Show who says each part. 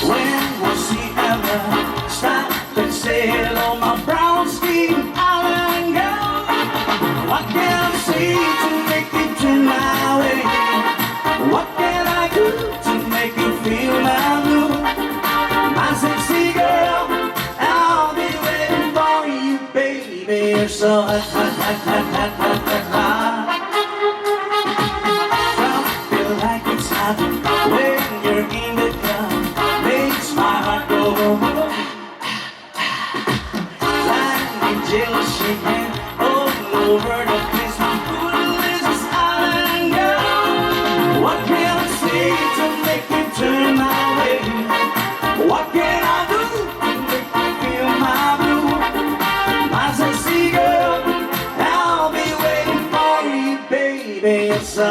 Speaker 1: When will she ever stop and sail on my brown skin island girl? What can I say to make you turn my way? What can I do to make you feel my blue? My sexy girl, I'll be waiting for you, baby. You're so hot, hot, hot, hot, hot, hot, hot, hot. Don't feel like it's hot when you're in the club. Makes my heart go boom, boom. Like jealous shaking all over the place. My poodle is this island girl. What can I say to make you turn my way? What can I do to make you feel my blue? My sexy girl, I'll be waiting for you, baby. It's a